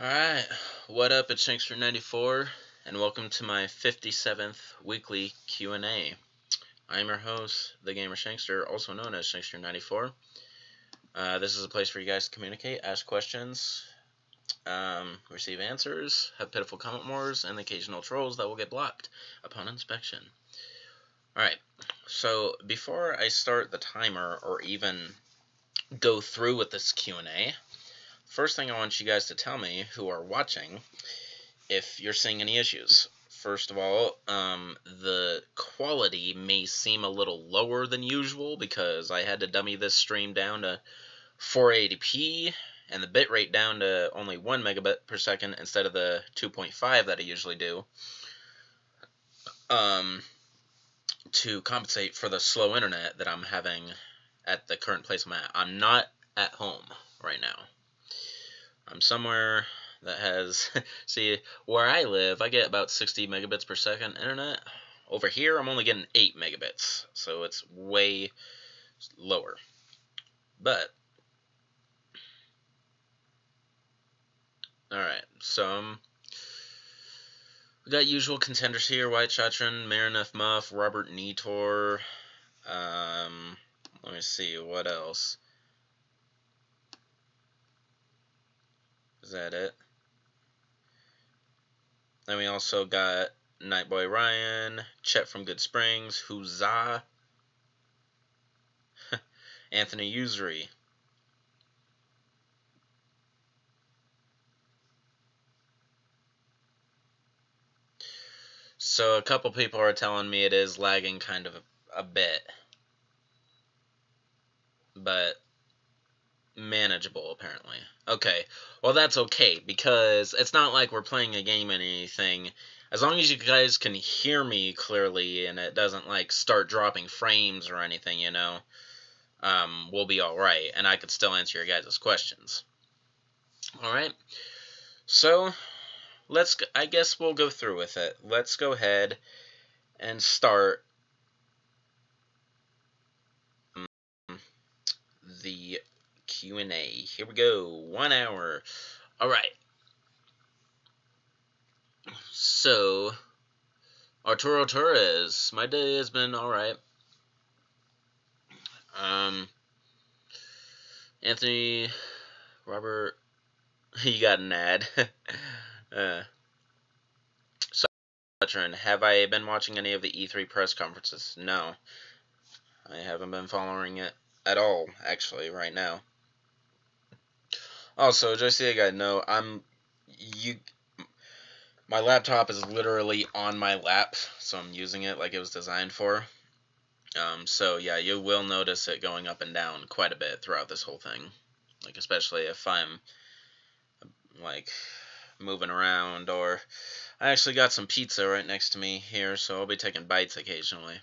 Alright, what up, it's Shankster94, and welcome to my 57th weekly Q&A. I'm your host, THEGAMERSHANKSTER, also known as Shankster94. This is a place for you guys to communicate, ask questions, receive answers, have pitiful comment wars, and the occasional trolls that will get blocked upon inspection. Alright, so before I start the timer or even go through with this Q&A, first thing I want you guys to tell me who are watching if you're seeing any issues. First of all, the quality may seem a little lower than usual because I had to dummy this stream down to 480p and the bitrate down to only 1 megabit per second instead of the 2.5 that I usually do, to compensate for the slow internet that I'm having at the current place I'm at. I'm not at home right now. I'm somewhere that has, see, where I live, I get about 60 megabits per second internet. Over here, I'm only getting 8 megabits, so it's way lower. But, alright, so, we got usual contenders here: White Chatron, Marineth Muff, Robert Nitor, let me see, what else? Is that it? Then we also got Nightboy Ryan, Chet from Good Springs, Huzzah, Anthony Usury. So a couple people are telling me it is lagging kind of a bit, but manageable apparently. Okay, well that's okay, because it's not like we're playing a game or anything. As long as you guys can hear me clearly and it doesn't like start dropping frames or anything, you know, we'll be alright, and I could still answer your guys' questions. Alright, so I guess we'll go through with it. Let's go ahead and start the Q&A. Here we go. 1 hour. Alright. So, Arturo Torres. My day has been alright. Anthony, Robert, you got an ad. Have I been watching any of the E3 press conferences? No. I haven't been following it at all, actually, right now. Also, just so you guys know, my laptop is literally on my lap, so I'm using it like it was designed for. So yeah, you will notice it going up and down quite a bit throughout this whole thing. Like, especially if I'm, like, moving around, or I actually got some pizza right next to me here, so I'll be taking bites occasionally.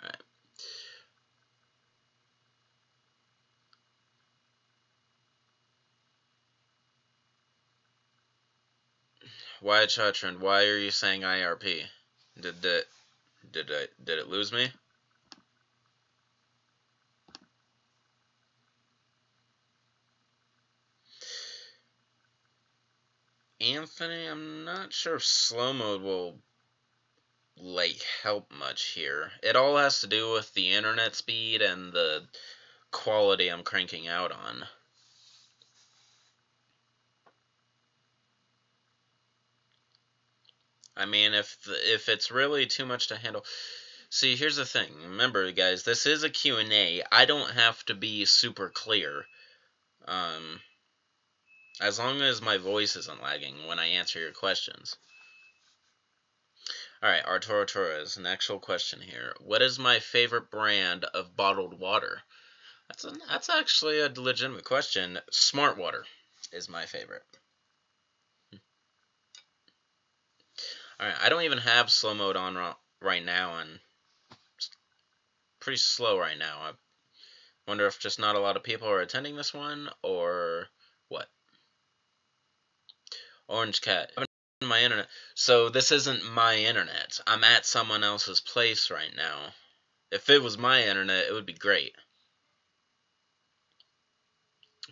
Alright. Wyatt Chatron, why are you saying IRP? Did it lose me? Anthony, I'm not sure if slow mode will, like, help much here. It all has to do with the internet speed and the quality I'm cranking out on. I mean, if it's really too much to handle. See, here's the thing. Remember, guys, this is a Q&A. I don't have to be super clear. As long as my voice isn't lagging when I answer your questions. Alright, Arturo Torres, an actual question here. What is my favorite brand of bottled water? That's actually a legitimate question. Smart Water is my favorite. Alright, I don't even have slow mode on right now, and it's pretty slow right now. I wonder if just not a lot of people are attending this one, or what? Orange Cat. My internet. So this isn't my internet. I'm at someone else's place right now. If it was my internet, it would be great.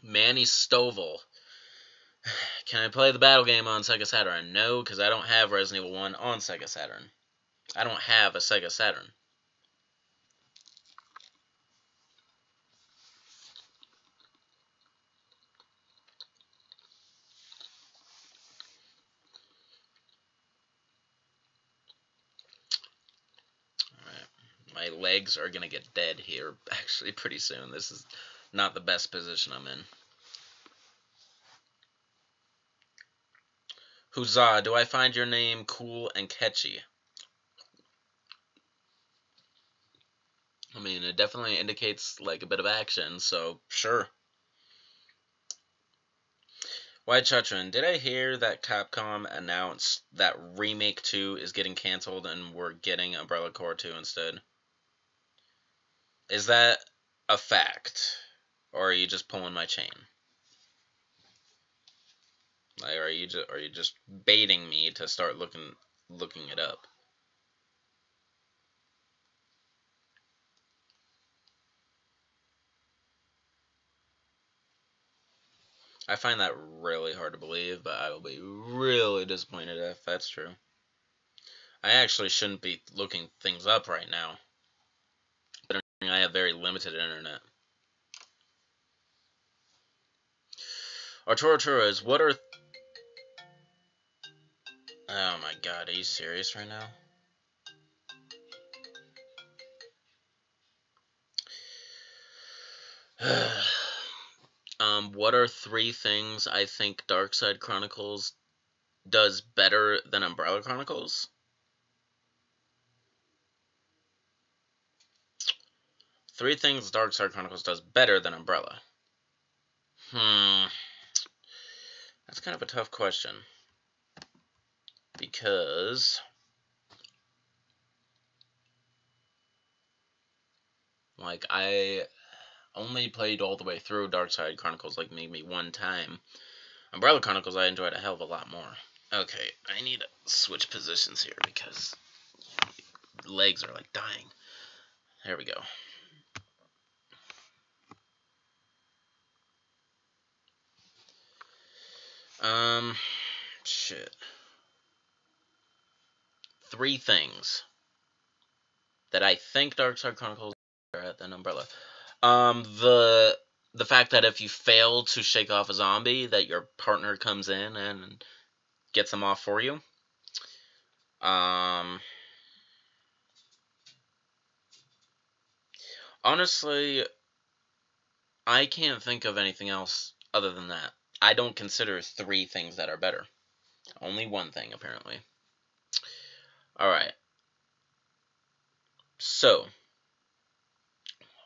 Manny Stovall. Can I play the battle game on Sega Saturn? No, because I don't have Resident Evil 1 on Sega Saturn. I don't have a Sega Saturn. Alright. My legs are going to get dead here, actually, pretty soon. This is not the best position I'm in. Huzzah, do I find your name cool and catchy? I mean, it definitely indicates, like, a bit of action, so sure. White Chutrin, did I hear that Capcom announced that Remake 2 is getting cancelled and we're getting Umbrella Corps 2 instead? Is that a fact? Or are you just pulling my chain? Like, are you just baiting me to start looking it up? I find that really hard to believe, but I will be really disappointed if that's true. I actually shouldn't be looking things up right now. I have very limited internet. Arturo Torres, what are... Oh my god, are you serious right now? What are 3 things I think Darkside Chronicles does better than Umbrella Chronicles? 3 things Darkside Chronicles does better than Umbrella. That's kind of a tough question. Because... like, I only played all the way through Darkside Chronicles, like, maybe 1 time. Umbrella Chronicles I enjoyed a hell of a lot more. Okay, I need to switch positions here because legs are, like, dying. There we go. Shit. 3 things that I think Darkside Chronicles are better than Umbrella. The fact that if you fail to shake off a zombie, that your partner comes in and gets them off for you. Honestly, I can't think of anything else other than that. I don't consider 3 things that are better. Only 1 thing, apparently. Alright. So,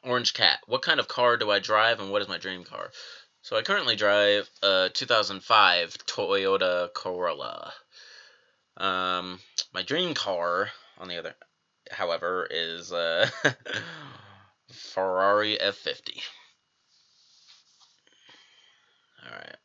Orange Cat. What kind of car do I drive and what is my dream car? So I currently drive a 2005 Toyota Corolla. My dream car, on the other, however, is Ferrari F50. Alright.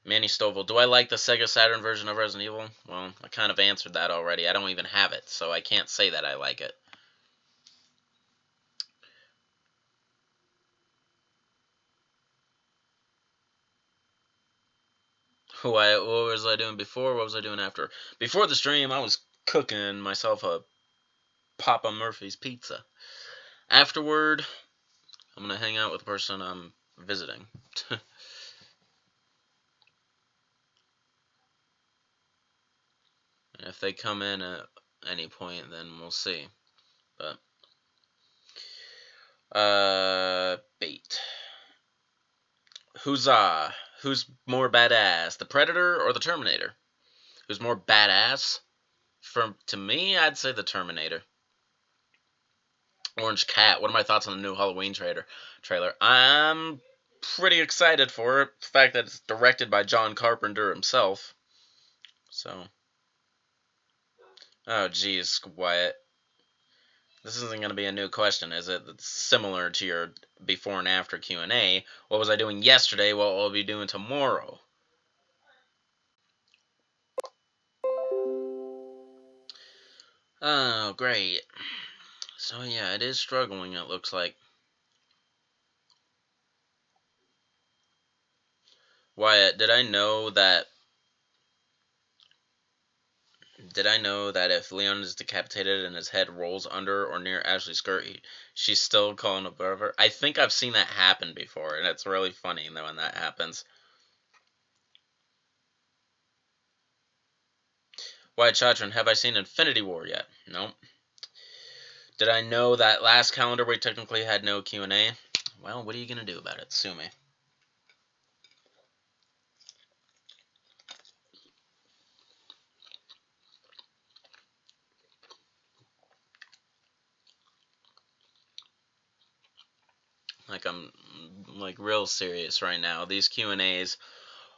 Manny Stovall, do I like the Sega Saturn version of Resident Evil? Well, I kind of answered that already. I don't even have it, so I can't say that I like it. What was I doing before? What was I doing after? Before the stream, I was cooking myself a Papa Murphy's pizza. Afterward, I'm going to hang out with the person I'm visiting. And if they come in at any point, then we'll see. But, bait. Huzzah. Who's more badass, the Predator or the Terminator? Who's more badass? To me, I'd say the Terminator. Orange Cat. What are my thoughts on the new Halloween trailer? I'm pretty excited for it. The fact that it's directed by John Carpenter himself. So. Oh, geez, Wyatt. This isn't going to be a new question, is it? It's similar to your before and after Q&A. What was I doing yesterday? What will I be doing tomorrow? Oh, great. So yeah, it is struggling, it looks like. Wyatt, did I know that if Leon is decapitated and his head rolls under or near Ashley's skirt, she's still calling a brother? I think I've seen that happen before, and it's really funny when that happens. Wyatt Chatron, have I seen Infinity War yet? Nope. Did I know that last calendar we technically had no Q&A? Well, what are you going to do about it? Sue me. I'm real serious right now. These Q&As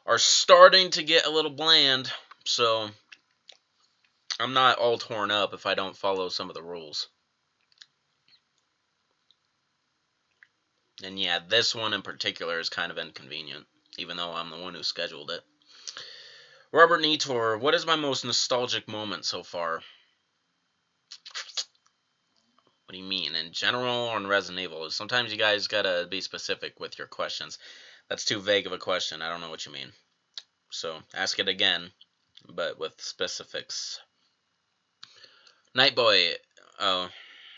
are starting to get a little bland, so I'm not all torn up if I don't follow some of the rules. And yeah, this one in particular is kind of inconvenient, even though I'm the one who scheduled it. Robert Nitor, what is my most nostalgic moment so far? What do you mean? In general or in Resident Evil? Sometimes you guys gotta be specific with your questions. That's too vague of a question. I don't know what you mean. So, ask it again, but with specifics. Nightboy. Oh,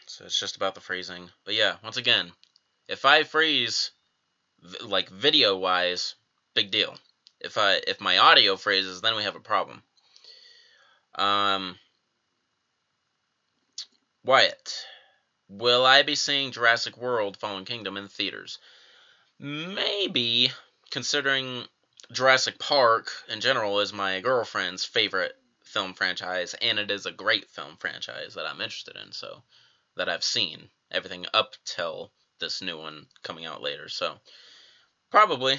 so it's just about the freezing. But yeah, once again, if I freeze, like video-wise, big deal. If my audio freezes, then we have a problem. Wyatt. Will I be seeing Jurassic World Fallen Kingdom in theaters? Maybe, considering Jurassic Park in general is my girlfriend's favorite film franchise, and it is a great film franchise that I'm interested in, so that I've seen everything up till this new one coming out later. So probably,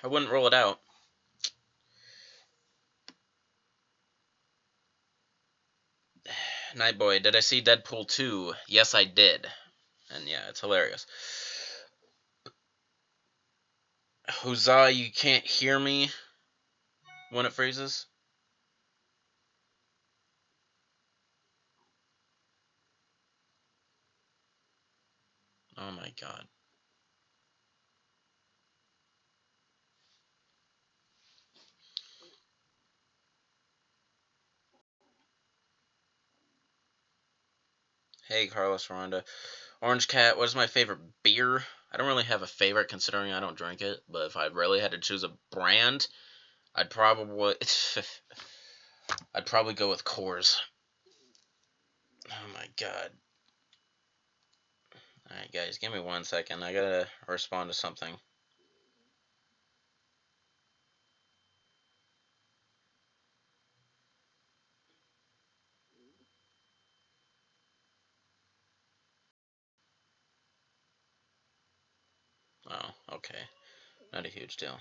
I wouldn't rule it out. Nightboy, did I see Deadpool 2? Yes, I did. And yeah, it's hilarious. Huzzah, you can't hear me when it freezes? Oh my god. Hey, Carlos Ronda. Orange Cat, what is my favorite beer? I don't really have a favorite considering I don't drink it, but if I really had to choose a brand, I'd probably I'd probably go with Coors. Oh my god. Alright guys, give me 1 second. I gotta respond to something. Oh, okay. Not a huge deal.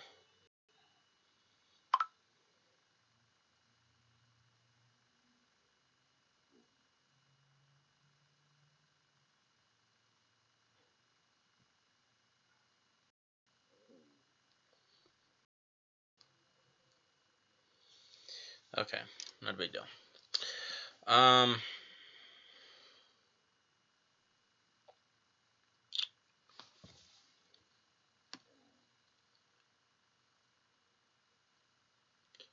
Okay, not a big deal.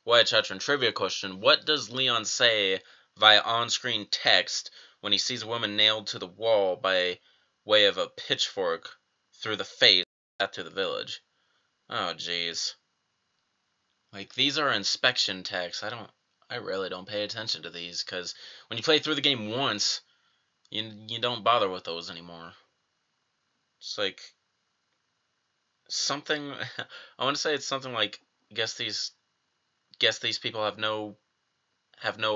Wyatt Chatron trivia question. What does Leon say via on-screen text when he sees a woman nailed to the wall by way of a pitchfork through the face through the village? Oh, jeez. These are inspection texts. I really don't pay attention to these, because when you play through the game once, you don't bother with those anymore. It's like something, I want to say it's something like, guess these people have no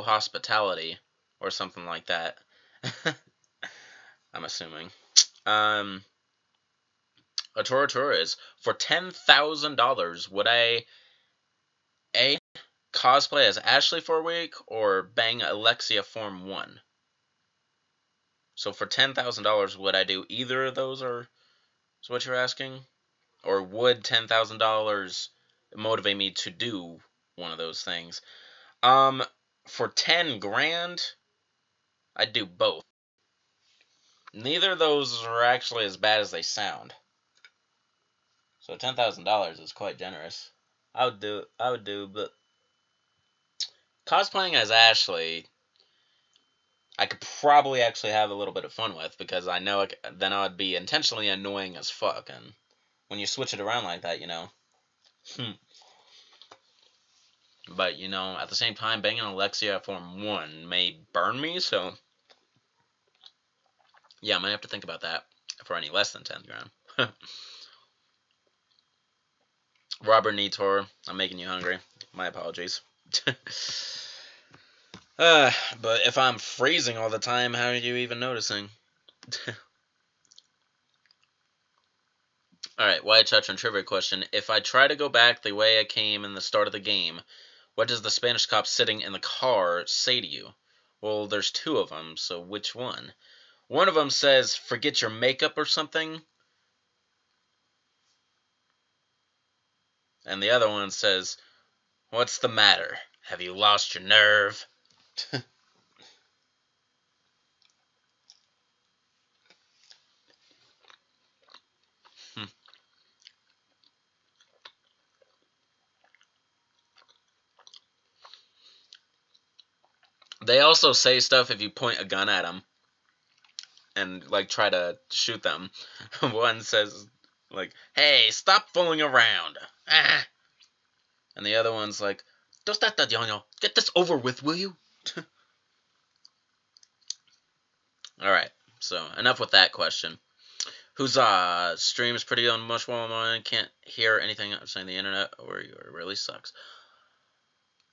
hospitality, or something like that. I'm assuming. Atora Torres, for $10,000, would I A, cosplay as Ashley for a week, or bang Alexia Form 1? So for $10,000, would I do either of those, or is what you're asking? Or would $10,000 motivate me to do one of those things? For 10 grand, I'd do both. Neither of those are actually as bad as they sound. So $10,000 is quite generous. I would do, but cosplaying as Ashley, I could probably actually have a little bit of fun with, because I know then I would be intentionally annoying as fuck, and when you switch it around like that, you know. But, you know, at the same time, banging Alexia at Form 1 may burn me, so yeah, I might have to think about that for any less than 10 grand. Robert needs horror. I'm making you hungry. My apologies. But if I'm freezing all the time, how are you even noticing? Alright, Wyatt Chutron trivia question. If I try to go back the way I came in the start of the game, what does the Spanish cop sitting in the car say to you? Well, there's two of them, so which one? One of them says, forget your makeup or something. And the other one says, what's the matter? Have you lost your nerve? They also say stuff if you point a gun at them and, like, try to shoot them. One says, like, hey, stop fooling around. Ah. And the other one's like, get this over with, will you? Alright, so enough with that question. Huzzah! Stream's pretty on much while mine. Can't hear anything I'm saying the internet or it really sucks.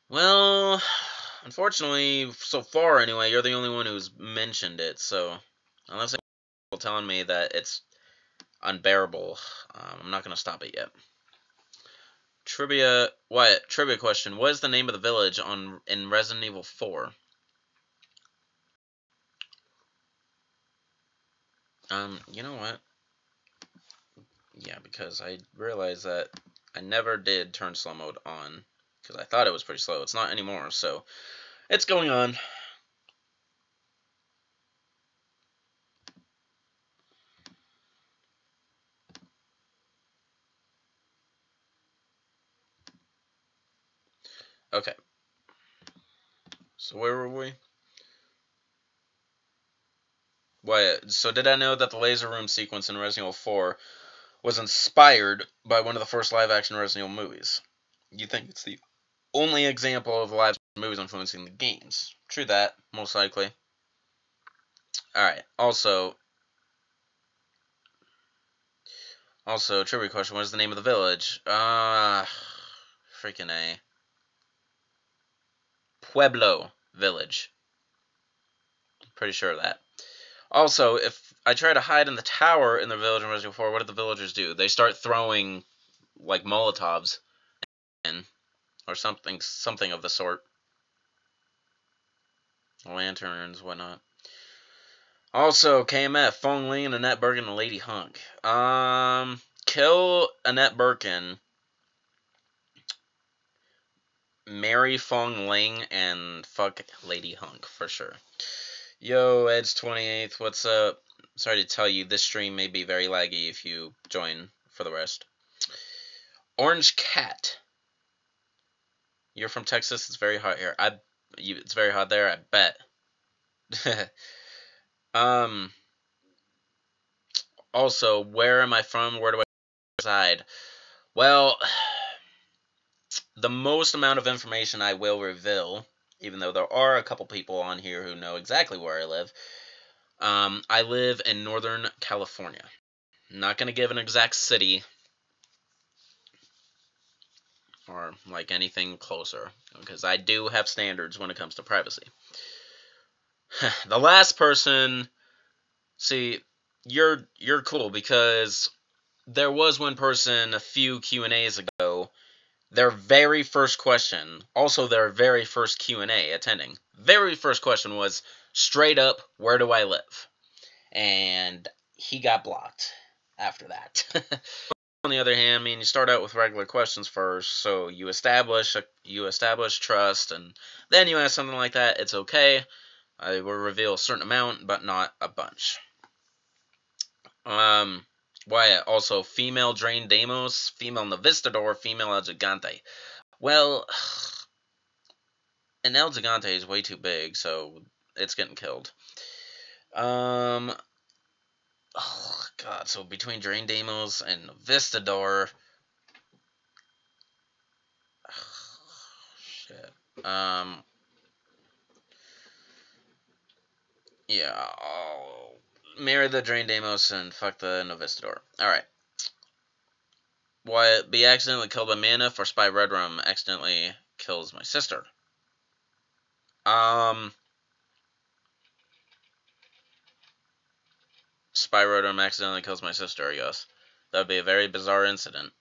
Well, unfortunately, so far anyway, you're the only one who's mentioned it, so unless people telling me that it's unbearable, I'm not going to stop it yet. Trivia question. What is the name of the village in Resident Evil 4? You know what? Yeah, because I realized that I never did turn slow mode on, because I thought it was pretty slow. It's not anymore, so it's going on. Okay. So where were we? So did I know that the laser room sequence in Resident Evil 4 was inspired by one of the first live-action Resident Evil movies? You think it's the only example of live movies influencing the games? True that, most likely. Alright, also, trivia question, what is the name of the village? Freaking A. Pueblo Village. Pretty sure of that. Also, if I try to hide in the tower in the village in Resident Evil 4, what do the villagers do? They start throwing, like, Molotovs in, or something of the sort. Lanterns, whatnot. Also, KMF, Fong Ling, Annette Birkin, and Lady Hunk. Kill Annette Birkin, marry Fong Ling, and fuck Lady Hunk, for sure. Yo, Edge28th, what's up? Sorry to tell you, this stream may be very laggy if you join for the rest. Orange Cat. You're from Texas, it's very hot here. It's very hot there, I bet. Also, where am I from? Where do I reside? Well, the most amount of information I will reveal, even though there are a couple people on here who know exactly where I live. I live in Northern California. I'm not going to give an exact city or like anything closer, because I do have standards when it comes to privacy. The last person, see, you're cool, because there was one person a few Q&As ago, their very first question, also their very first Q&A attending, very first question was straight up, where do I live? And he got blocked after that. On the other hand, I mean, you start out with regular questions first, so you establish trust, and then you ask something like that, it's okay. I will reveal a certain amount, but not a bunch. Wyatt, also female Drain Deimos, female Novistador, female El Gigante. Well, an El Gigante is way too big, so it's getting killed. Oh god, so between Drain Deimos and Novistador. Shit. Yeah, I'll marry the Drain Deimos and fuck the Novistador. Alright. Wyatt, be accidentally killed by Mana for Spy Red Rum accidentally kills my sister. Spy Red Rum accidentally kills my sister, I guess. That would be a very bizarre incident.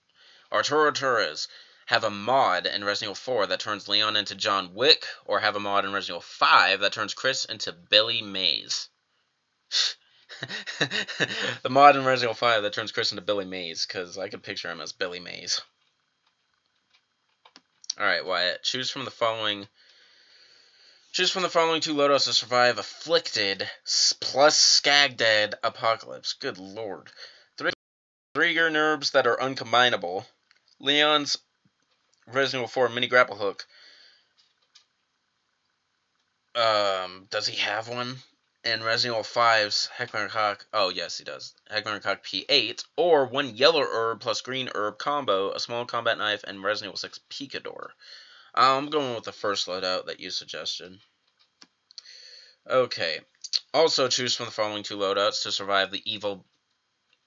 Arturo Torres, have a mod in Resident Evil 4 that turns Leon into John Wick, or have a mod in Resident Evil 5 that turns Chris into Billy Mays. The mod in Resident Evil 5 that turns Chris into Billy Mays, because I could picture him as Billy Mays. Alright, Wyatt. Choose from the following two loadouts to survive Afflicted plus Skag Dead Apocalypse. Good lord. Three gear nerves that are uncombinable. Leon's Resident Evil 4 mini grapple hook. Does he have one? And Resident Evil 5's Heckler & Koch. Oh, yes, he does. Heckler & Koch P8. Or one yellow herb plus green herb combo, a small combat knife, and Resident Evil 6 Picador. I'm going with the first loadout that you suggested. Okay. Also choose from the following two loadouts to survive the evil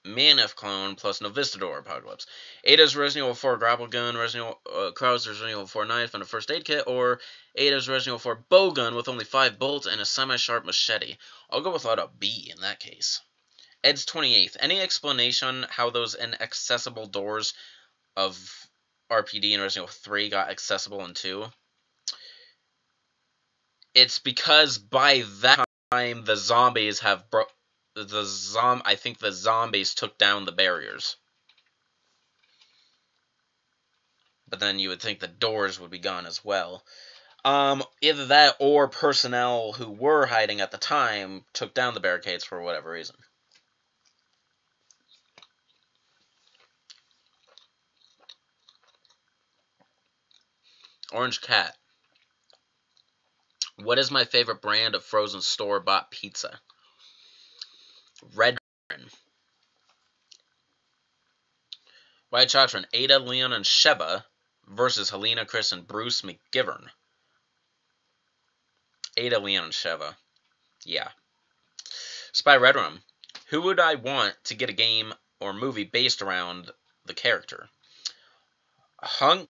Manif clone plus Novistador Apocalypse. Ada's Resident Evil 4 grapple gun, Krauser's Resident Evil 4 knife, and a first aid kit, or Ada's Resident Evil 4 bow gun with only 5 bolts and a semi-sharp machete. I'll go with loadout B in that case. Ed's 28th. Any explanation how those inaccessible doors of RPD and Resident Evil 3 got accessible in 2? It's because by that time the zombies have I think the zombies took down the barriers. But then you would think the doors would be gone as well. Either that or personnel who were hiding at the time took down the barricades for whatever reason. Orange Cat. What is my favorite brand of frozen store-bought pizza? Red. White Chatron, Ada, Leon, and Sheba versus Helena, Chris, and Bruce McGivern. Ada, Leon, and Sheba. Yeah. Spy Red Rum. Who would I want to get a game or movie based around the character? Hunk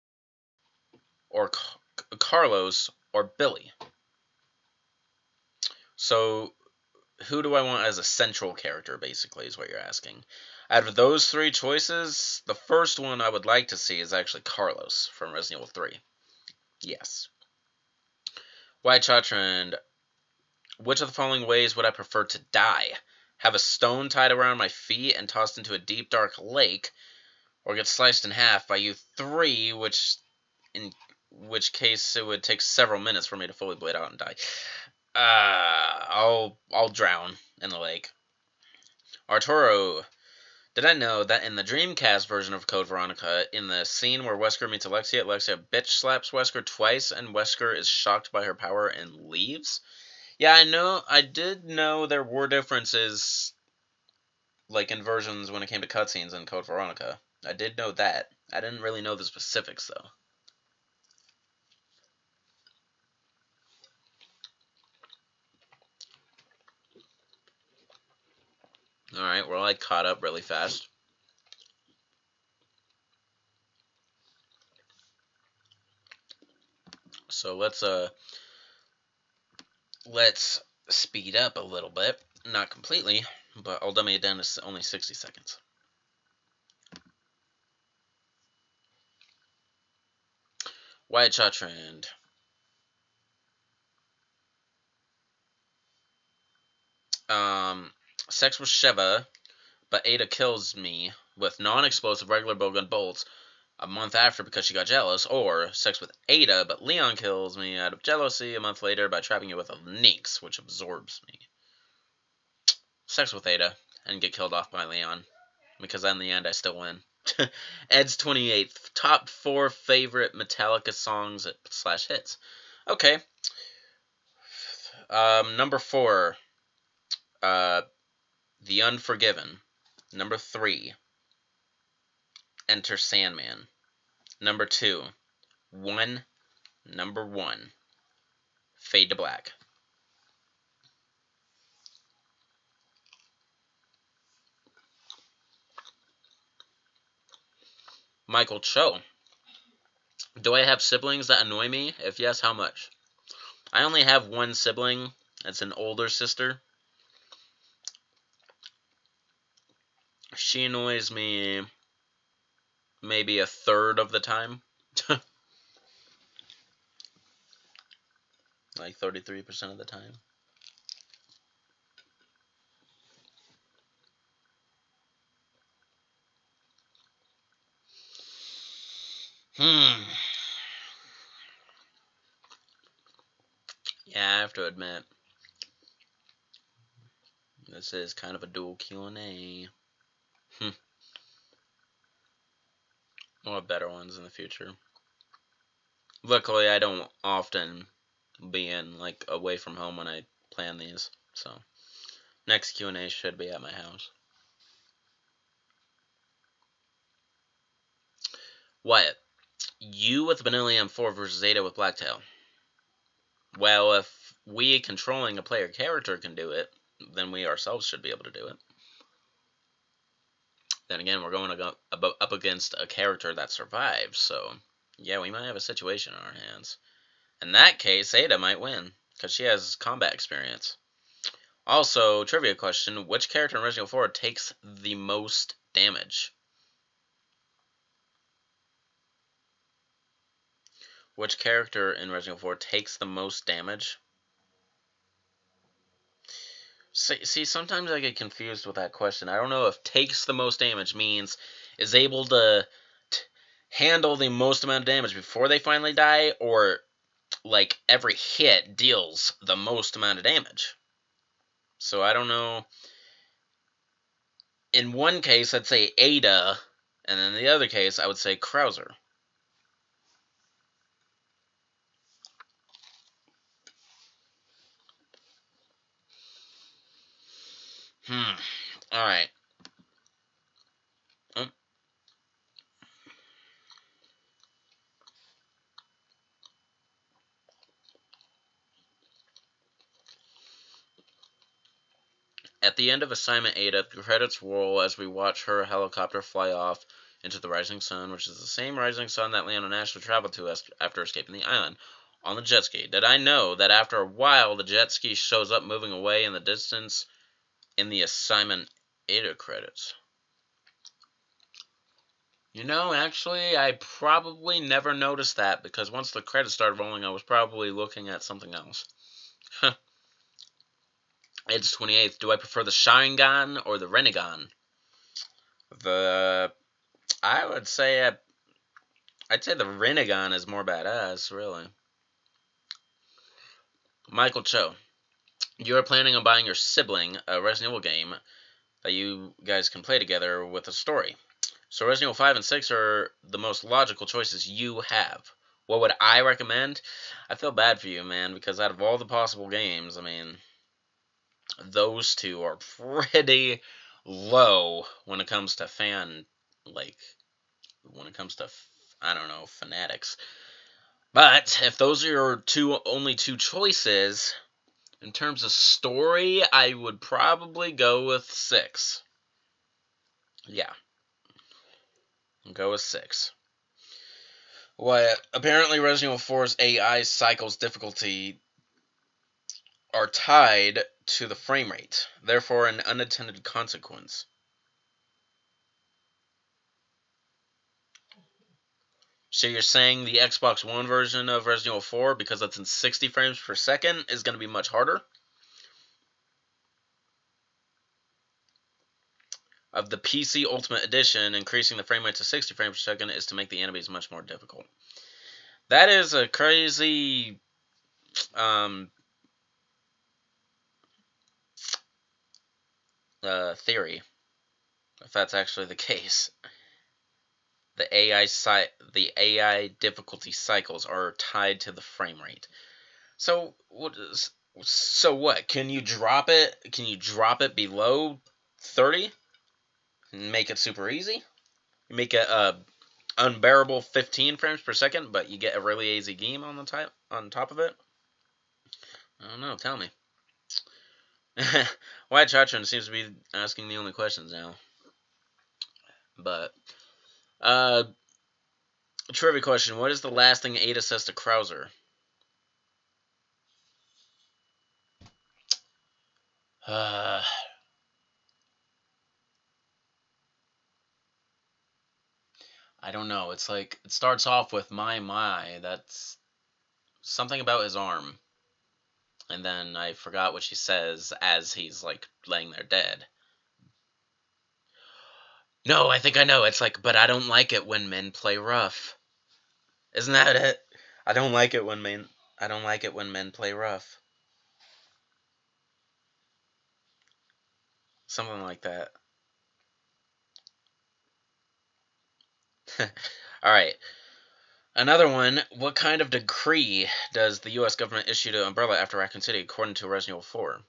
or Carlos or Billy? So, who do I want as a central character, basically, is what you're asking. Out of those three choices, the first one I would like to see is actually Carlos from Resident Evil 3. Yes. White Chatrand, which of the following ways would I prefer to die? Have a stone tied around my feet and tossed into a deep, dark lake, or get sliced in half by you three, in which case it would take several minutes for me to fully bleed out and die. I'll drown in the lake. Arturo, did I know that in the Dreamcast version of Code Veronica, in the scene where Wesker meets Alexia bitch slaps Wesker twice and Wesker is shocked by her power and leaves? Yeah, I did know there were differences, like in versions when it came to cutscenes in Code Veronica. I did know that. I didn't really know the specifics, though. Alright, well, I caught up really fast. So let's speed up a little bit. Not completely, but I'll dummy it down to only 60 seconds. Wyatt Chatrand. Sex with Sheva, but Ada kills me with non-explosive regular bowgun bolts. a month after because she got jealous, or sex with Ada, but Leon kills me out of jealousy a month later by trapping you with a Nix, which absorbs me. Sex with Ada, and get killed off by Leon, because in the end I still win. Ed's 28th, top 4 favorite Metallica songs / hits. Okay. Number 4, The Unforgiven. Number 3, Enter Sandman. Number 2, Number 1, Fade to Black. Michael Cho. Do I have siblings that annoy me? If yes, how much? I only have one sibling. It's an older sister. She annoys me maybe a third of the time. Like 33% of the time. Yeah, I have to admit, this is kind of a dual Q&A. We'll have better ones in the future. Luckily, I don't often be in, like, away from home when I plan these, so next Q&A should be at my house. Wyatt, you with Vanilla M4 versus Ada with Blacktail. Well, if we controlling a player character can do it, then we ourselves should be able to do it. Then again, we're going up against a character that survives, so yeah, we might have a situation on our hands. In that case, Ada might win, because she has combat experience. Also, trivia question, which character in Resident Evil 4 takes the most damage? Which character in Resident Evil 4 takes the most damage? See, sometimes I get confused with that question. I don't know if takes the most damage means is able to handle the most amount of damage before they finally die, or like every hit deals the most amount of damage. So I don't know. In one case, I'd say Ada, and in the other case, I would say Krauser. Alright. At the end of Assignment Ada, the credits roll as we watch her helicopter fly off into the rising sun, which is the same rising sun that Leon and Ashley traveled to after escaping the island on the jet ski. Did I know that after a while the jet ski shows up moving away in the distance in the Assignment Ada credits? You know, actually, I probably never noticed that, because once the credits started rolling, I was probably looking at something else. It's 28th. Do I prefer the Sharingan or the Renegon? I would say, I'd say the Renegon is more badass, really. Michael Cho, you are planning on buying your sibling a Resident Evil game that you guys can play together with a story. So Resident Evil 5 and 6 are the most logical choices you have. What would I recommend? I feel bad for you, man, because out of all the possible games, I mean, those two are pretty low when it comes to I don't know, fanatics. But if those are your only two choices, in terms of story, I would probably go with 6. Yeah. Go with 6. Well, apparently Resident Evil 4's AI cycles difficulty are tied to the frame rate, therefore an unintended consequence. So you're saying the Xbox One version of Resident Evil 4, because that's in 60 frames per second, is going to be much harder? of the PC Ultimate Edition, increasing the frame rate to 60 frames per second is to make the enemies much more difficult. That is a crazy theory, if that's actually the case. The AI difficulty cycles are tied to the frame rate. So what? Can you drop it? Can you drop it below 30 and make it super easy? You make it unbearable 15 frames per second, but you get a really easy game on top of it. I don't know. Tell me. White Chatron seems to be asking the only questions now. But trivia question: what is the last thing Ada says to Krauser? I don't know. It's like it starts off with my. That's something about his arm. And then I forgot what she says as he's like laying there dead. No, I think I know. It's like, but I don't like it when men play rough. Isn't that it? I don't like it when men play rough. Something like that. All right. Another one. What kind of decree does the U.S. government issue to Umbrella after Raccoon City, according to Resident Evil 4?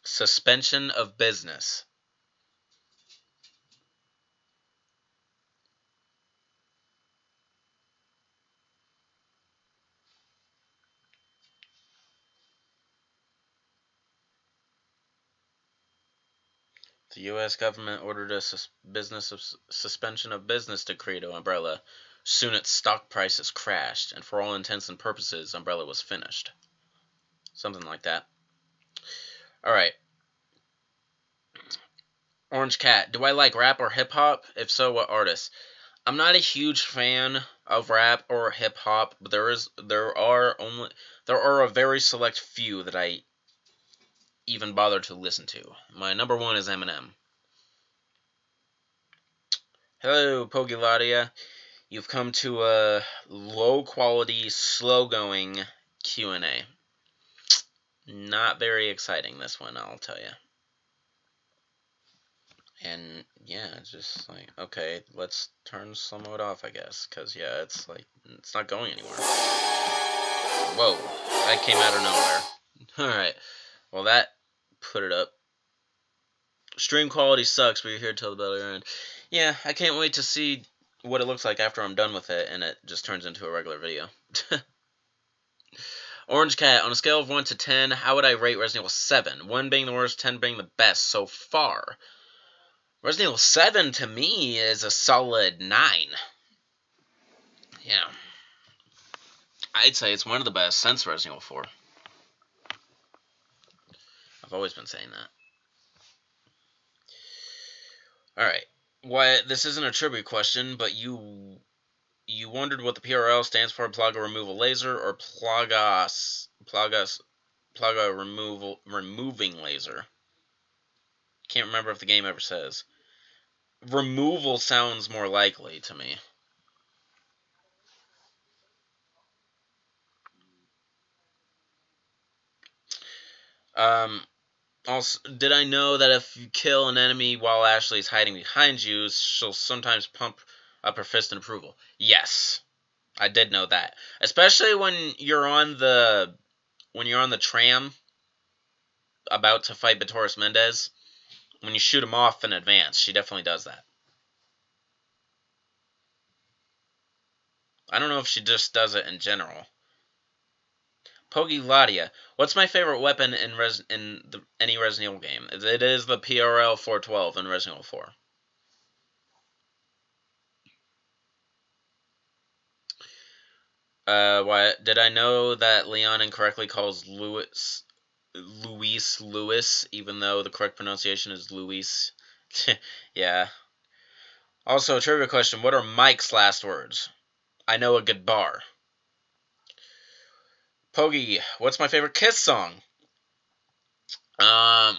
Suspension of business. The U.S. government ordered a suspension of business decree to Umbrella. Soon its stock prices crashed, and for all intents and purposes, Umbrella was finished. Something like that. Alright. Orange Cat. Do I like rap or hip-hop? If so, what artists? I'm not a huge fan of rap or hip-hop, but there are a very select few that I even bother to listen to. My number one is Eminem. Hello, Pogiladia. You've come to a low-quality, slow-going Q&A. Not very exciting, this one, I'll tell you. And, yeah, it's just like, okay, let's turn some of it off, I guess. Because, yeah, it's like, it's not going anywhere. Whoa, that came out of nowhere. Alright, well, that put it up. Stream quality sucks, but you're here till the belly end. Yeah, I can't wait to see what it looks like after I'm done with it, and it just turns into a regular video. Orange Cat, on a scale of 1 to 10, how would I rate Resident Evil 7? 1 being the worst, 10 being the best so far. Resident Evil 7, to me, is a solid 9. Yeah. I'd say it's one of the best since Resident Evil 4. I've always been saying that. Alright. Well, this isn't a trivia question, but you wondered what the PRL stands for, Plaga Removal Laser, or Plaga Removing Laser. Can't remember if the game ever says. Removal sounds more likely to me. Also, did I know that if you kill an enemy while Ashley is hiding behind you, she'll sometimes pump up her fist in approval? Yes, I did know that. Especially when you're on the tram about to fight Batoris Mendez. When you shoot him off in advance, she definitely does that. I don't know if she just does it in general. Pogi Ladia. What's my favorite weapon in any Resident Evil game? It is the PRL 412 in Resident Evil 4. Why did I know that Leon incorrectly calls Luis Lewis, even though the correct pronunciation is Luis? Yeah. Also, trivia question: what are Mike's last words? I know a good bar. Pogi, what's my favorite Kiss song? I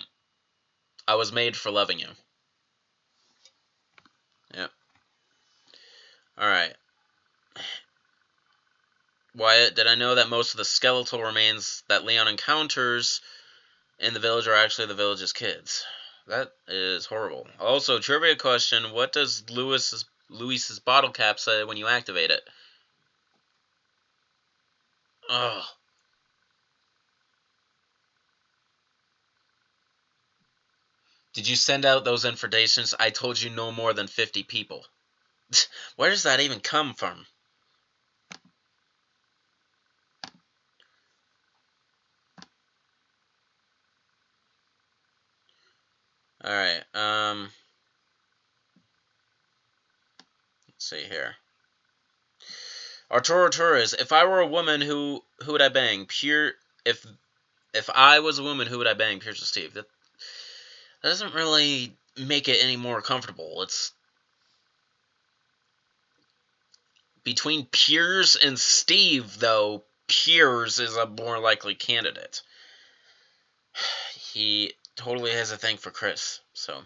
was made for loving you. Yep. All right. Wyatt, did I know that most of the skeletal remains that Leon encounters in the village are actually the village's kids? That is horrible. Also, trivia question: what does Luis's bottle cap say when you activate it? Ugh. Did you send out those invitations? I told you no more than 50 people. Where does that even come from? Alright, let's see here. Arturo Torres, if I were a woman, who would I bang? If I was a woman, who would I bang? Pierce or Steve? That doesn't really make it any more comfortable. It's between Piers and Steve, though. Piers is a more likely candidate. He totally has a thing for Chris, so.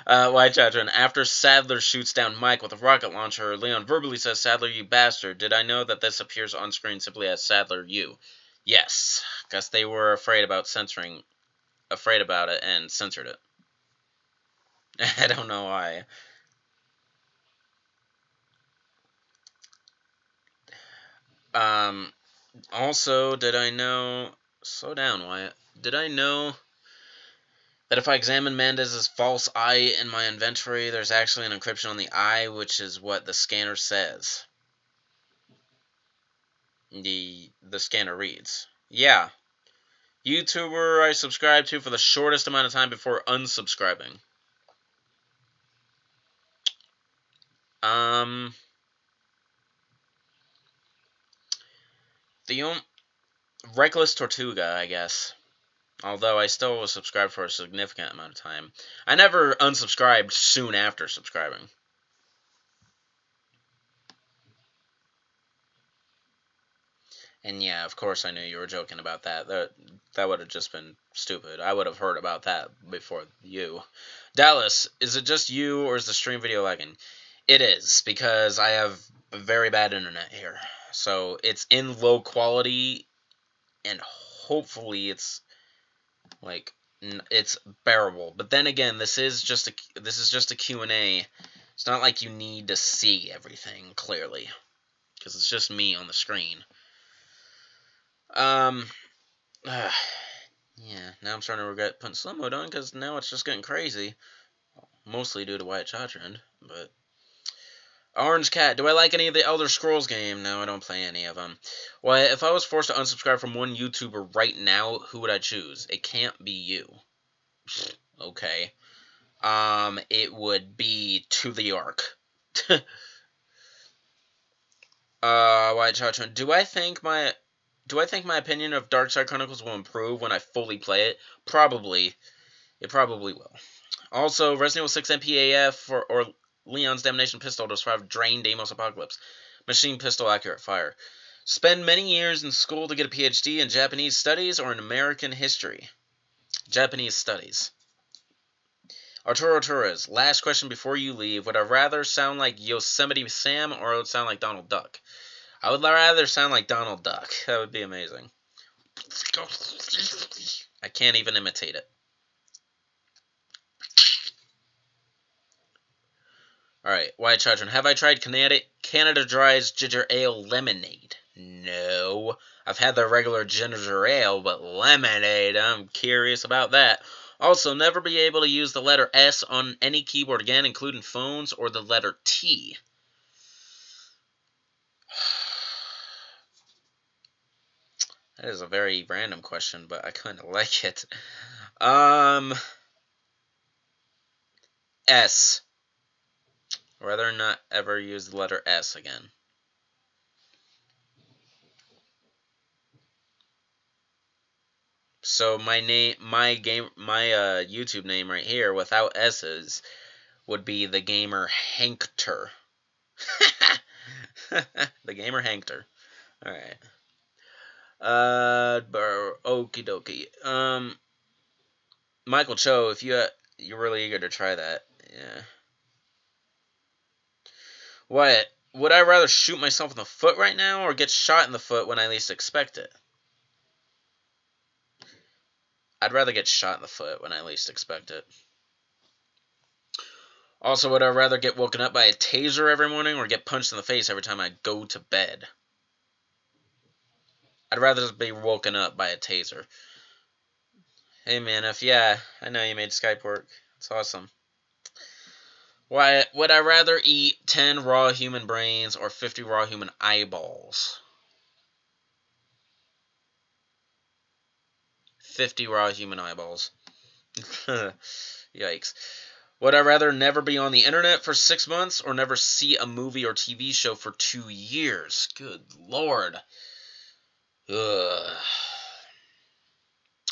White Children. After Sadler shoots down Mike with a rocket launcher, Leon verbally says, Sadler, you bastard. Did I know that this appears on screen simply as Sadler, you? Yes, because they were afraid about it and censored it. I don't know why. Also, did I know... Slow down, Wyatt. Did I know that if I examine Mendez's false eye in my inventory, there's actually an encryption on the eye, which is what the scanner says. The scanner reads. Yeah. YouTuber I subscribed to for the shortest amount of time before unsubscribing. The Reckless Tortuga, I guess. Although I still was subscribed for a significant amount of time. I never unsubscribed soon after subscribing. And yeah, of course I knew you were joking about that. That would have just been stupid. I would have heard about that before you. Dallas, is it just you or is the stream video lagging? It is, because I have very bad internet here. So it's in low quality, and hopefully it's like it's bearable. But then again, this is just a Q&A. It's not like you need to see everything clearly, because it's just me on the screen. Yeah, now I'm starting to regret putting slow mode on, because now it's just getting crazy. Mostly due to White Trend, but... Orange Cat, do I like any of the Elder Scrolls game? No, I don't play any of them. Well, if I was forced to unsubscribe from one YouTuber right now, who would I choose? It can't be you. Okay. It would be To the Ark. White Trend, do I think my opinion of Darkside Chronicles will improve when I fully play it? Probably. It probably will. Also, Resident Evil 6 MPAF or Leon's Damnation Pistol to survive Drain Deimos Apocalypse. Machine Pistol Accurate Fire. Spend many years in school to get a PhD in Japanese Studies or in American History? Japanese Studies. Arturo Torres, last question before you leave. Would I rather sound like Yosemite Sam or would sound like Donald Duck? I would rather sound like Donald Duck. That would be amazing. I can't even imitate it. Alright, White Children. Have I tried Canada Dry's Ginger Ale Lemonade? No. I've had the regular ginger ale, but lemonade, I'm curious about that. Also, never be able to use the letter S on any keyboard again, including phones, or the letter T. That is a very random question, but I kind of like it. S. Rather not ever use the letter S again. So my YouTube name right here without S's would be The Gamer Hankster. The Gamer Hankster. All right. Okie dokie. Michael Cho, if you're really eager to try that, yeah. What? Would I rather shoot myself in the foot right now or get shot in the foot when I least expect it? I'd rather get shot in the foot when I least expect it. Also, would I rather get woken up by a taser every morning or get punched in the face every time I go to bed? I'd rather be woken up by a taser. Hey man, I know you made Skype work. It's awesome. Why would I rather eat 10 raw human brains or 50 raw human eyeballs? 50 raw human eyeballs. Yikes. Would I rather never be on the internet for 6 months or never see a movie or TV show for 2 years? Good lord. Ugh.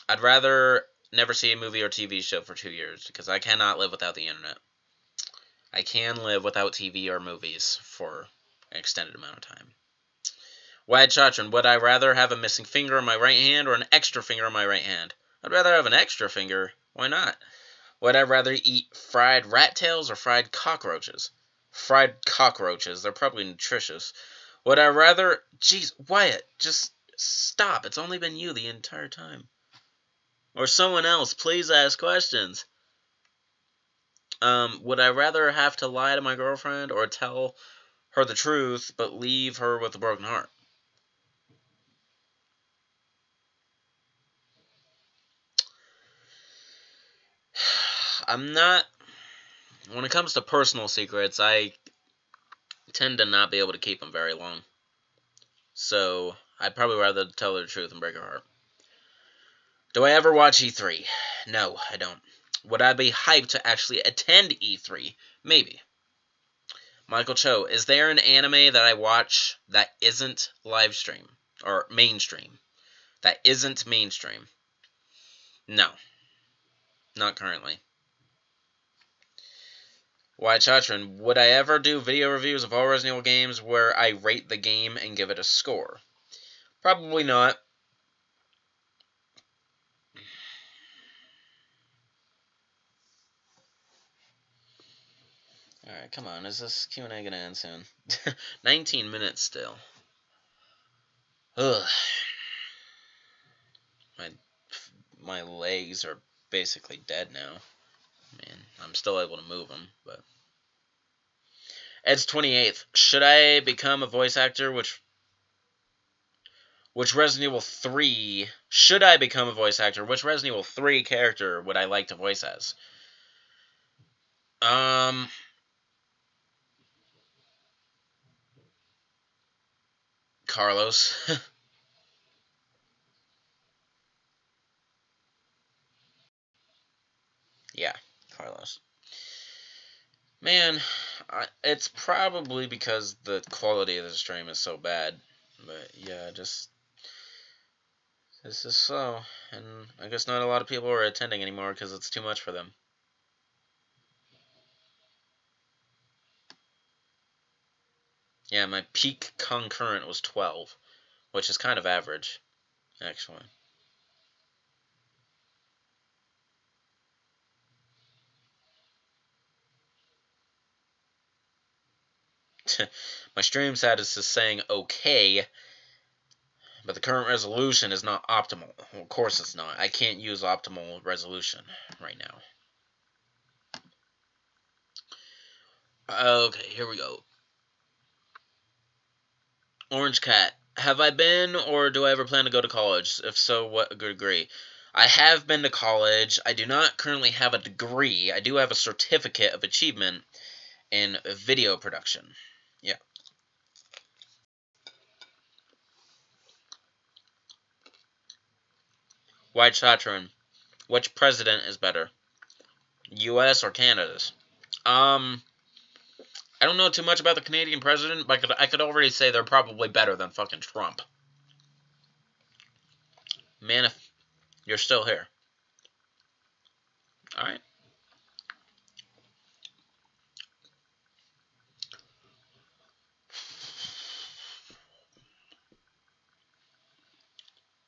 I'd rather never see a movie or TV show for 2 years because I cannot live without the internet. I can live without TV or movies for an extended amount of time. Wide Chachin, would I rather have a missing finger on my right hand or an extra finger on my right hand? I'd rather have an extra finger. Why not? Would I rather eat fried rat tails or fried cockroaches? Fried cockroaches. They're probably nutritious. Would I rather... Jeez, Wyatt, just stop. It's only been you the entire time. Or someone else. Please ask questions. Would I rather have to lie to my girlfriend or tell her the truth but leave her with a broken heart? I'm not... When it comes to personal secrets, I tend to not be able to keep them very long. So, I'd probably rather tell her the truth and break her heart. Do I ever watch E3? No, I don't. Would I be hyped to actually attend E3? Maybe. Michael Cho, is there an anime that I watch that isn't live stream? Or mainstream? That isn't mainstream? No. Not currently. Why, Chatrin, would I ever do video reviews of all Resident Evil games where I rate the game and give it a score? Probably not. Alright, come on. Is this Q&A going to end soon? 19 minutes still. Ugh. My legs are basically dead now. Man, I'm still able to move them, but... Ed's 28th. Should I become a voice actor? Which Resident Evil 3... Should I become a voice actor? Which Resident Evil 3 character would I like to voice as? Carlos. Yeah, Carlos. Man, it's probably because the quality of the stream is so bad. But yeah, this is slow. And I guess not a lot of people are attending anymore because it's too much for them. Yeah, my peak concurrent was 12, which is kind of average, actually. My stream status is saying okay, but the current resolution is not optimal. Well, of course it's not. I can't use optimal resolution right now. Okay, here we go. Orange Cat. Have I been or do I ever plan to go to college? If so, what degree? I have been to college. I do not currently have a degree. I do have a certificate of achievement in video production. Yeah. White Chatron. Which president is better? U.S. or Canada's? I don't know too much about the Canadian president, but I could already say they're probably better than fucking Trump. You're still here. Alright.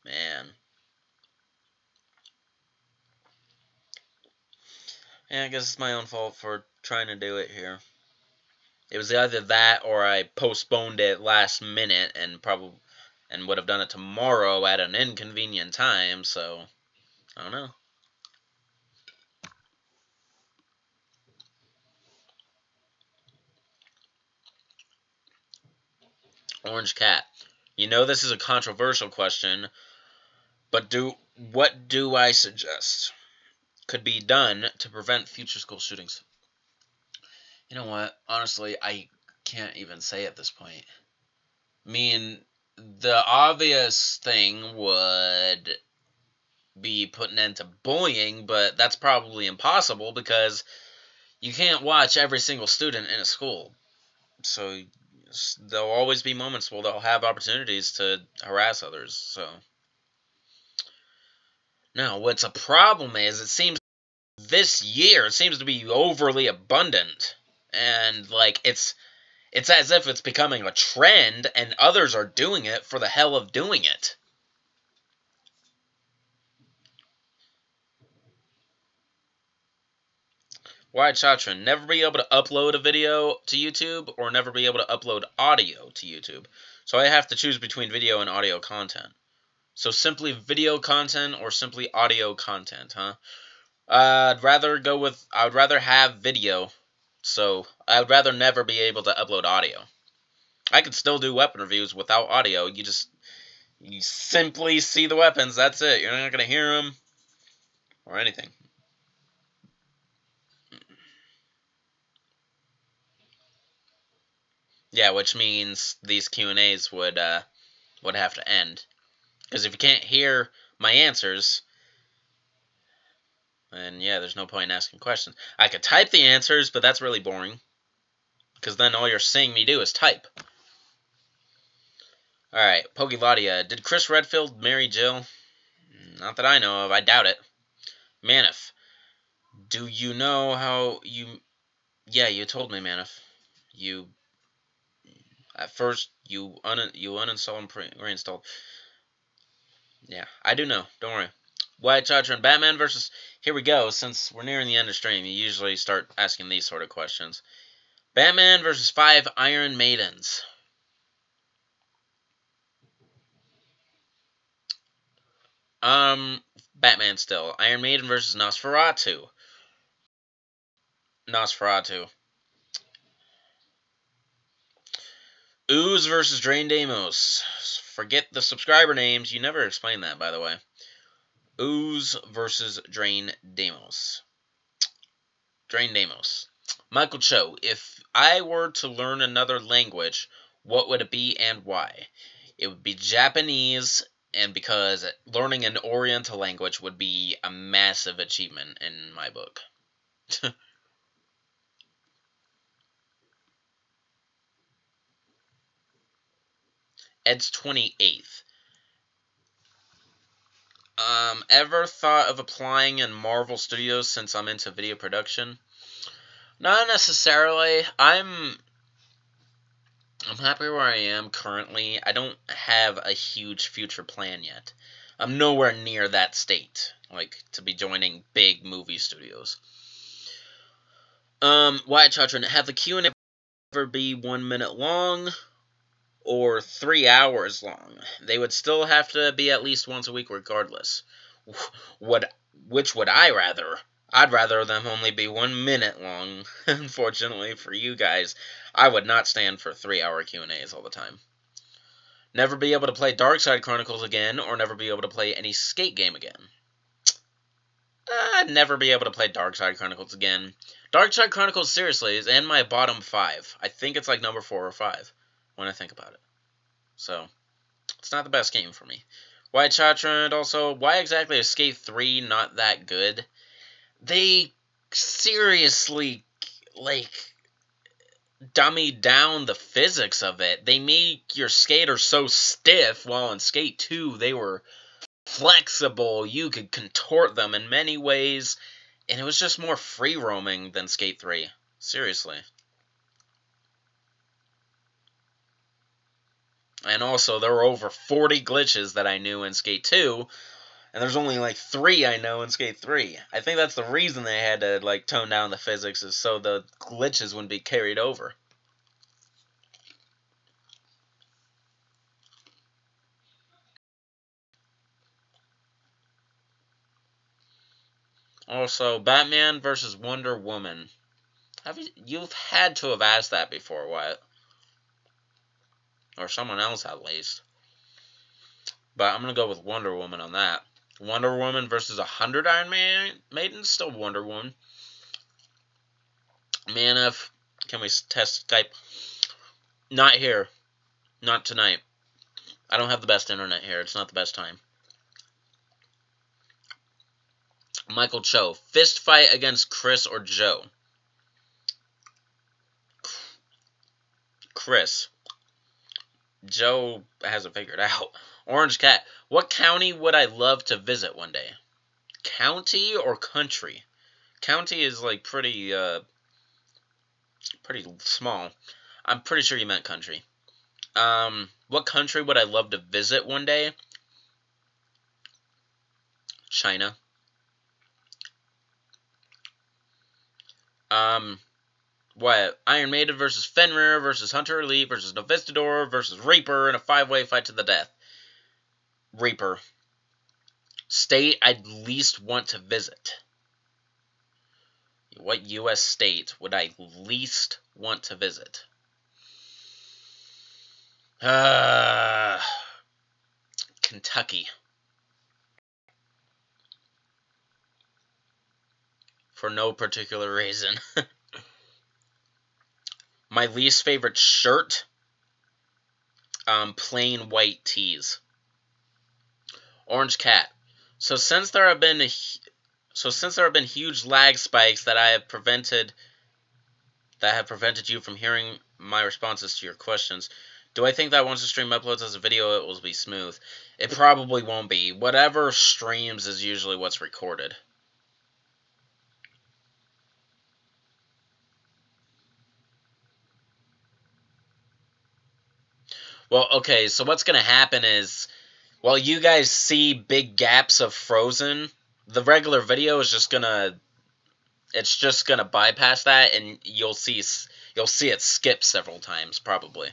Man. Yeah, I guess it's my own fault for trying to do it here. It was either that or I postponed it last minute and would have done it tomorrow at an inconvenient time, so I don't know. Orange Cat. You know this is a controversial question, but what do I suggest could be done to prevent future school shootings? You know what? Honestly, I can't even say at this point. I mean, the obvious thing would be putting an end to bullying, but that's probably impossible because you can't watch every single student in a school. So there'll always be moments where they'll have opportunities to harass others. So now, what's a problem is it seems this year it seems to be overly abundant, and like it's as if it's becoming a trend, and others are doing it for the hell of doing it. Why, Chatron? Never be able to upload a video to YouTube, or never be able to upload audio to YouTube. So I have to choose between video and audio content. So simply video content or simply audio content, huh? I would rather have video. So I would rather never be able to upload audio. I could still do weapon reviews without audio. You simply see the weapons. That's it. You're not going to hear them or anything. Yeah, which means these Q&As would have to end. Because if you can't hear my answers, then yeah, there's no point in asking questions. I could type the answers, but that's really boring. Because then all you're seeing me do is type. Alright, Pogiladia. Did Chris Redfield marry Jill? Not that I know of. I doubt it. Manif. Do you know how you... Yeah, you told me, Manif. At first, you uninstalled and reinstalled. Yeah, I do know. Don't worry. White Charger and Batman versus... Here we go. Since we're nearing the end of stream, you usually start asking these sort of questions. Batman versus 5 Iron Maidens. Batman still. Iron Maiden versus Nosferatu. Nosferatu. Ooze versus Drain Deimos. Forget the subscriber names. You never explained that, by the way. Ooze versus Drain Deimos. Drain Deimos. Michael Cho, if I were to learn another language, what would it be and why? It would be Japanese, and because learning an Oriental language would be a massive achievement in my book. Ed's 28th. Ever thought of applying in Marvel Studios since I'm into video production? Not necessarily. I'm happy where I am currently. I don't have a huge future plan yet. I'm nowhere near that state, like, to be joining big movie studios. Wyatt Chatron, have the Q&A ever be 1 minute long or 3 hours long? They would still have to be at least once a week regardless. Which would I rather? I'd rather them only be 1 minute long. Unfortunately for you guys, I would not stand for 3-hour Q&As all the time. Never be able to play Darkside Chronicles again, or never be able to play any skate game again. I'd never be able to play Darkside Chronicles again. Darkside Chronicles, seriously, is in my bottom 5. I think it's like number 4 or 5, when I think about it. So, it's not the best game for me. Why Chatra, and also, why exactly is Skate 3 not that good? They seriously, like, dummied down the physics of it. They make your skaters so stiff, while in Skate 2, they were flexible. You could contort them in many ways, and it was just more free roaming than Skate 3. Seriously. And also, there were over 40 glitches that I knew in Skate 2, and there's only like 3 I know in Skate 3. I think that's the reason they had to like tone down the physics, is so the glitches wouldn't be carried over. Also, Batman versus Wonder Woman. You've had to have asked that before, what? Or someone else at least. But I'm gonna go with Wonder Woman on that. Wonder Woman versus 100 Iron Maidens? Still Wonder Woman. Man, can we test Skype? Not here. Not tonight. I don't have the best internet here. It's not the best time. Michael Cho. Fist fight against Chris or Joe? Chris. Joe hasn't figured out. Orange Cat. What county would I love to visit one day? County or country? County is like pretty small. I'm pretty sure you meant country. What country would I love to visit one day? China. What? Iron Maiden versus Fenrir versus Hunter Elite versus Novistador versus Reaper in a 5-way fight to the death. Reaper. State I'd least want to visit. What U.S. state would I least want to visit? Kentucky. For no particular reason. My least favorite shirt? Plain white tees. Orange Cat. So since there have been huge lag spikes that have prevented you from hearing my responses to your questions, do I think that once the stream uploads as a video, it will be smooth? It probably won't be. Whatever streams is usually what's recorded. Well, okay, so what's going to happen is, while you guys see big gaps of Frozen, the regular video is just going to, it's just going to bypass that, and you'll see it skip several times, probably.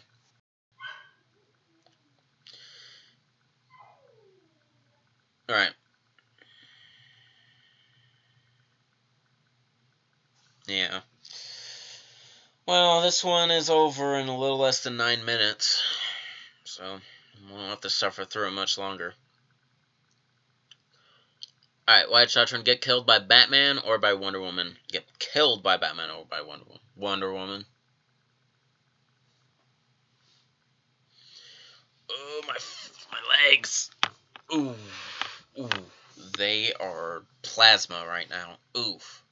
Alright. Yeah. Well, this one is over in a little less than 9 minutes, so we won't have to suffer through it much longer. Alright, White Shotron, get killed by Batman or by Wonder Woman? Get killed by Batman or by Wonder Woman? Wonder Woman. Oh, my legs. Ooh. Ooh. They are plasma right now. Oof.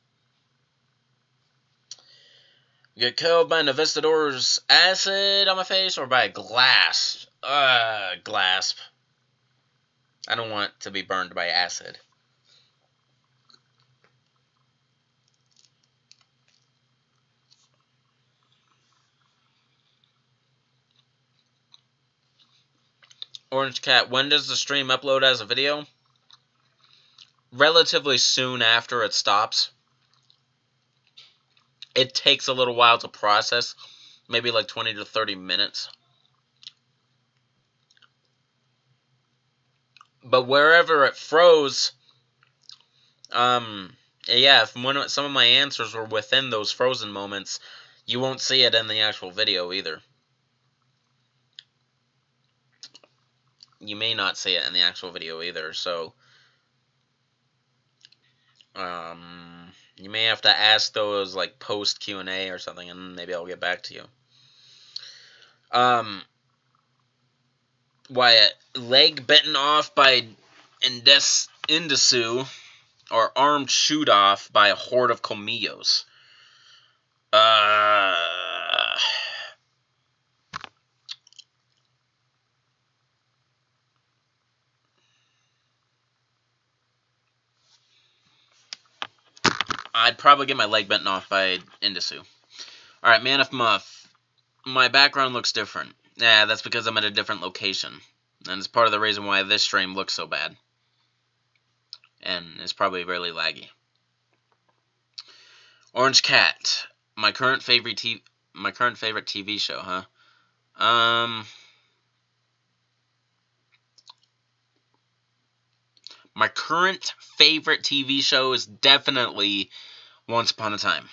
Get killed by Novistador's acid on my face or by glass? Glasp. I don't want to be burned by acid. Orange Cat, when does the stream upload as a video? Relatively soon after it stops. It takes a little while to process, maybe like 20 to 30 minutes. But wherever it froze, yeah, if some of my answers were within those frozen moments, you won't see it in the actual video either. You may not see it in the actual video either, so you may have to ask those like post Q&A or something, and maybe I'll get back to you. Wyatt, leg bitten off by Indesu, or arm chewed off by a horde of Comillos. I'd probably get my leg bitten off by Indisu. Alright, Man of Muff. My background looks different. Yeah, that's because I'm at a different location. And it's part of the reason why this stream looks so bad. And it's probably really laggy. Orange Cat. My current favorite TV show, huh? My current favorite TV show is definitely Once Upon a Time.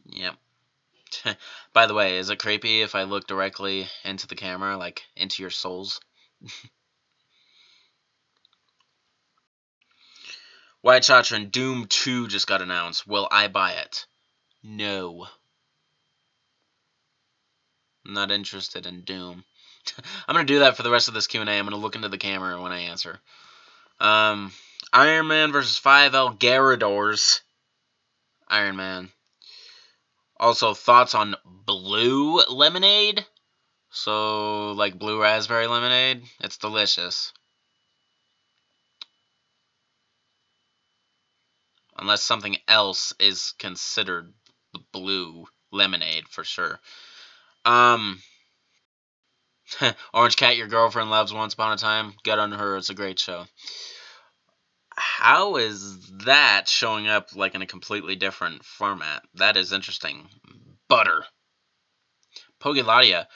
Yep. By the way, is it creepy if I look directly into the camera, like into your souls? White Chatron, Doom 2 just got announced. Will I buy it? No. I'm not interested in Doom. I'm going to do that for the rest of this Q&A. I'm going to look into the camera when I answer. Iron Man versus 5 Elgaradors. Iron Man. Also, thoughts on blue lemonade? So, like blue raspberry lemonade? It's delicious. Unless something else is considered blue lemonade, for sure. Orange Cat, your girlfriend loves Once Upon a Time. Good on her. It's a great show. How is that showing up like in a completely different format? That is interesting. Butter. Pogeladia,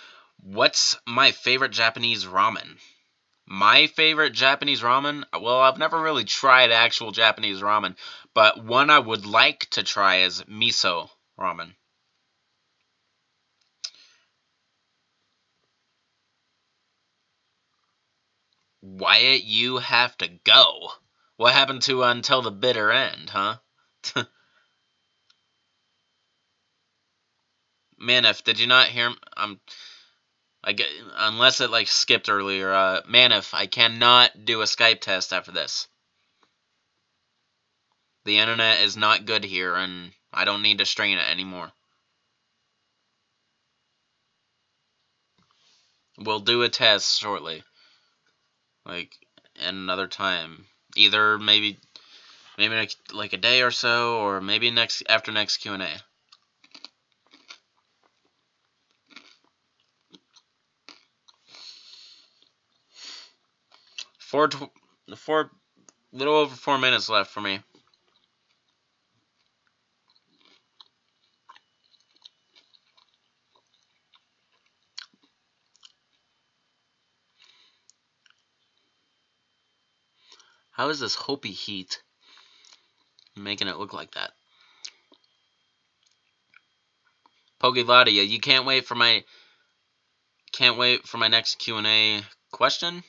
what's my favorite Japanese ramen? My favorite Japanese ramen? Well, I've never really tried actual Japanese ramen, but one I would like to try is miso ramen. Wyatt, you have to go. What happened to Until the Bitter End, huh? Manif, did you not hear? Unless it like skipped earlier. Manif, I cannot do a Skype test after this. The internet is not good here, and I don't need to strain it anymore. We'll do a test shortly, like in another time. Either maybe like a day or so, or maybe after next Q&A. Little over 4 minutes left for me. How is this Hopi heat making it look like that? Pogeladia, you can't wait for my next Q&A question?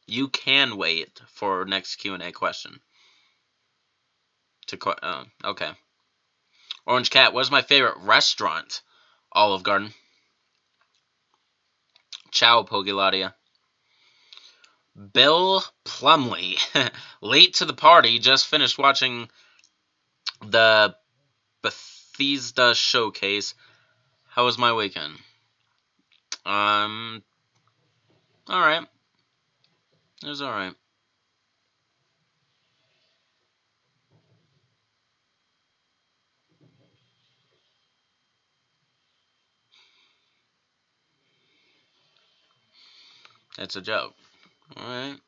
You can wait for next Q&A question. Okay. Orange Cat, what's my favorite restaurant? Olive Garden. Ciao, Pogeladia. Bill Plumley. Late to the party, just finished watching the Bethesda showcase. How was my weekend? Alright. It was alright. It's a joke. Alright.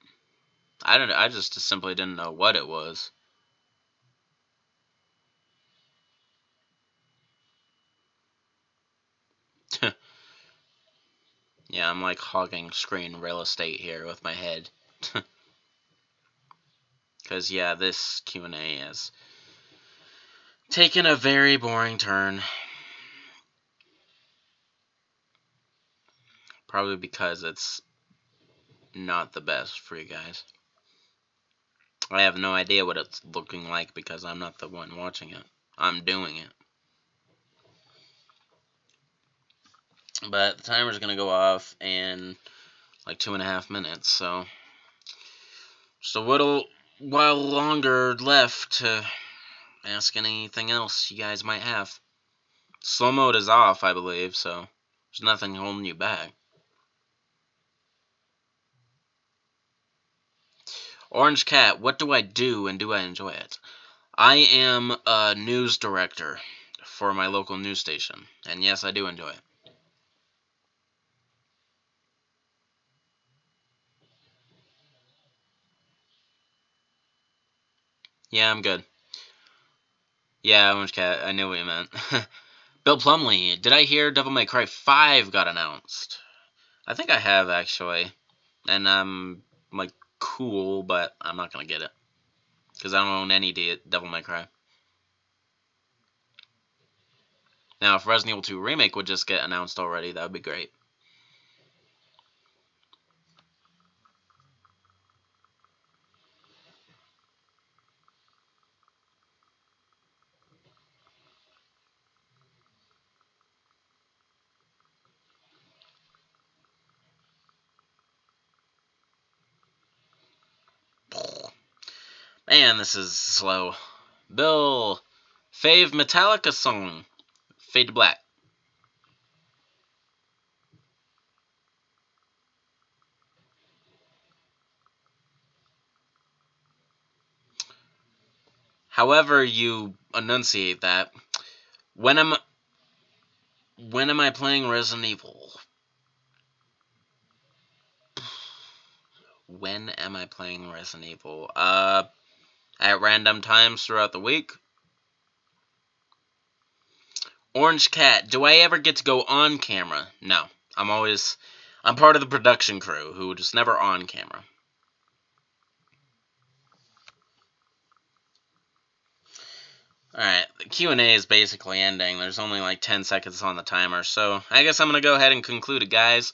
I just simply didn't know what it was. Yeah, I'm like hogging screen real estate here with my head. Because, yeah, this Q&A has taken a very boring turn. Probably because it's not the best for you guys. I have no idea what it's looking like because I'm not the one watching it. I'm doing it. But the timer's going to go off in like 2.5 minutes, so just a little while longer left to ask anything else you guys might have. Slow mode is off, I believe, so there's nothing holding you back. Orange Cat, what do I do and do I enjoy it? I am a news director for my local news station, and yes, I do enjoy it. Yeah, I'm good. Yeah, Orange Cat, I knew what you meant. Bill Plumley, did I hear Devil May Cry 5 got announced? I think I have, actually. And I'm, like, cool, but I'm not gonna get it. Because I don't own any Devil May Cry. Now, if Resident Evil 2 Remake would just get announced already, that would be great. Man, this is slow. Bill, fave Metallica song. Fade to Black. However you enunciate that, when am I playing Resident Evil? When am I playing Resident Evil? At random times throughout the week. Orange Cat, do I ever get to go on camera? No. I'm part of the production crew who just never on camera. Alright, the Q&A is basically ending. There's only like 10 seconds on the timer, so I guess I'm going to go ahead and conclude it, guys.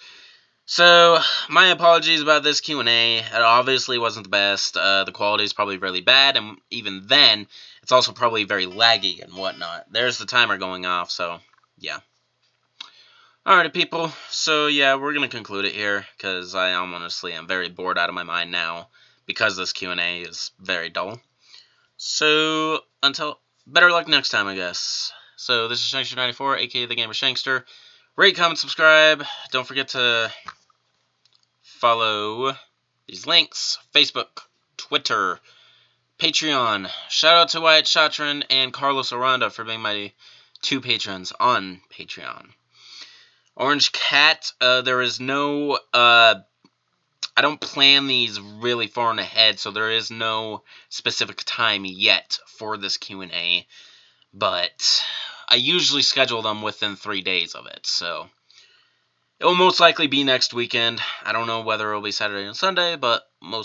So, my apologies about this Q&A. It obviously wasn't the best. The quality is probably really bad, and even then, it's also probably very laggy and whatnot. There's the timer going off, so, yeah. Alrighty, people. So, yeah, we're going to conclude it here, because I honestly am very bored out of my mind now, because this Q&A is very dull. So, until better luck next time, I guess. So, this is Shankster94, aka The Gamer Shankster. Rate, comment, subscribe. Don't forget to follow these links: Facebook, Twitter, Patreon. Shout out to Wyatt Chatran and Carlos Aranda for being my 2 patrons on Patreon. Orange Cat, there is no, I don't plan these really far in ahead, so there is no specific time yet for this Q&A, but I usually schedule them within 3 days of it, so it will most likely be next weekend. I don't know whether it will be Saturday and Sunday, but most